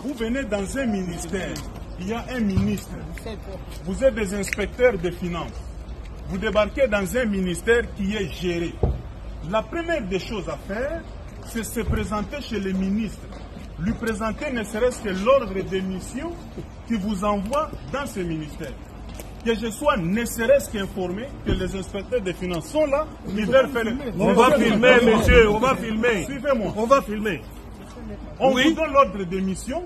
Vous venez dans un ministère, il y a un ministre, vous êtes des inspecteurs des finances, vous débarquez dans un ministère qui est géré. La première des choses à faire, c'est se présenter chez le ministre, lui présenter ne serait-ce que l'ordre de mission qui vous envoie dans ce ministère. Que je sois ne serait-ce qu'informé que les inspecteurs des finances sont là, ils veulent faire... On va filmer, monsieur, on va filmer. Suivez-moi. On va filmer. On vous donne l'ordre de mission,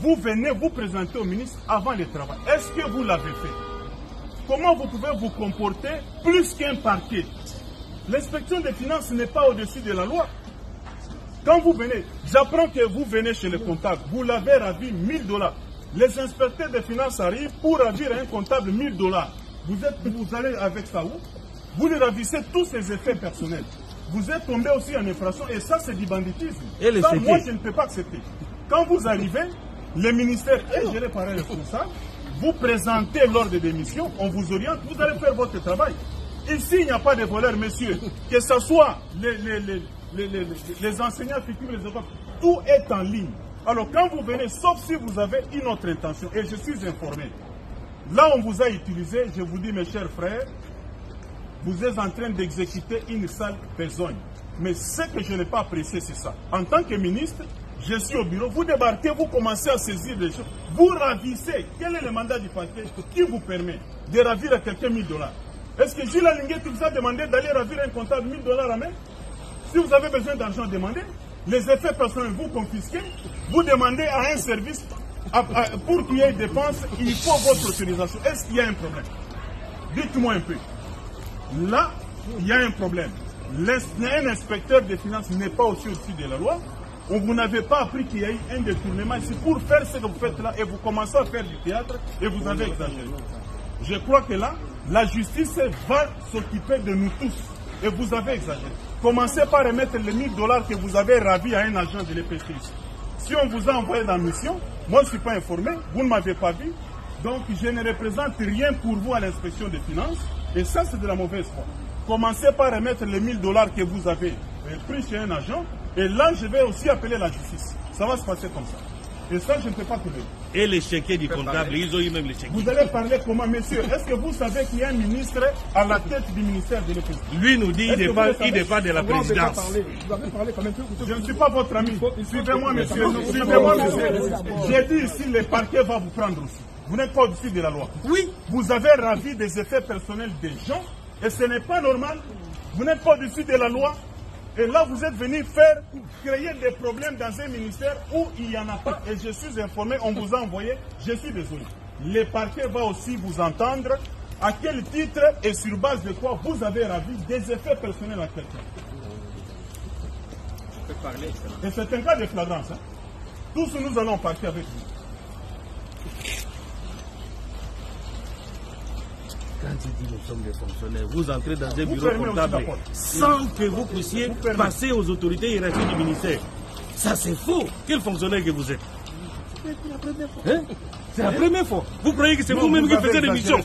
vous venez vous présenter au ministre avant le travail. Est-ce que vous l'avez fait? Comment vous pouvez vous comporter plus qu'un parquet? L'inspection des finances n'est pas au-dessus de la loi. Quand vous venez, j'apprends que vous venez chez le comptable, vous l'avez ravi 1000 $. Les inspecteurs des finances arrivent pour ravir un comptable 1000 $. Vous allez avec ça où? Vous lui ravissez tous ses effets personnels. Vous êtes tombé aussi en infraction et ça c'est du banditisme. Et ça, moi je ne peux pas accepter. Quand vous arrivez, le ministère est géré par un responsable, vous présentez l'ordre de mission, on vous oriente, vous allez faire votre travail. Ici il n'y a pas de voleurs, messieurs, que ce soit les enseignants fictifs, les écoles, tout est en ligne. Alors quand vous venez, sauf si vous avez une autre intention, et je suis informé, là on vous a utilisé, je vous dis mes chers frères, vous êtes en train d'exécuter une sale besogne. Mais ce que je n'ai pas apprécié, c'est ça. En tant que ministre, je suis au bureau, vous débarquez, vous commencez à saisir des choses, vous ravissez. Quel est le mandat du parquet qui vous permet de ravir à quelqu'un 1000 $? Est-ce que Gilles Alinguet vous a demandé d'aller ravir un comptable 1000 $ à main? Si vous avez besoin d'argent, demandez. Les effets personnels, vous confisquez, vous demandez à un service, pour qu'il y ait dépenses, il faut votre autorisation. Est-ce qu'il y a un problème? Dites-moi un peu. Là, il y a un problème. Un inspecteur des finances n'est pas aussi au-dessus de la loi. Vous n'avez pas appris qu'il y a eu un détournement ici pour faire ce que vous faites là et vous commencez à faire du théâtre et vous avez exagéré. Je crois que là, la justice va s'occuper de nous tous et vous avez exagéré. Commencez par remettre les 1000 $ que vous avez ravis à un agent de l'EPC ici. Si on vous a envoyé dans la mission, moi je ne suis pas informé, vous ne m'avez pas vu, donc je ne représente rien pour vous à l'inspection des finances. Et ça, c'est de la mauvaise foi. Commencez par remettre les 1000 $ que vous avez pris chez un agent. Et là, je vais aussi appeler la justice. Ça va se passer comme ça. Et ça, je ne peux pas trouver. Et les chéquiers du comptable, ils ont eu même les chéquiers. Vous allez parler comment, messieurs? Est-ce que vous savez qu'il y a un ministre à la tête du ministère de l'Économie? Lui nous dit qu'il dépend de la présidence. Je ne suis pas votre ami. Suivez-moi, monsieur. Suivez-moi, monsieur. J'ai dit ici, le parquet va vous prendre aussi. Vous n'êtes pas au-dessus de la loi. Oui. Vous avez ravi des effets personnels des gens et ce n'est pas normal. Vous n'êtes pas au-dessus de la loi. Et là, vous êtes venu créer des problèmes dans un ministère où il n'y en a pas. Et je suis informé, on vous a envoyé, je suis désolé. Le parquet va aussi vous entendre à quel titre et sur base de quoi vous avez ravi des effets personnels à quelqu'un. Je peux parler, et c'est un cas de flagrance. Hein. Tous nous allons partir avec vous. Quand il dit nous sommes des fonctionnaires, vous entrez dans un bureau comptable sans que vous puissiez passer aux autorités hiérarchiques du ministère. Ça c'est faux. Quel fonctionnaire que vous êtes? C'est la première fois. Vous croyez que c'est vous-même qui faites l'émission?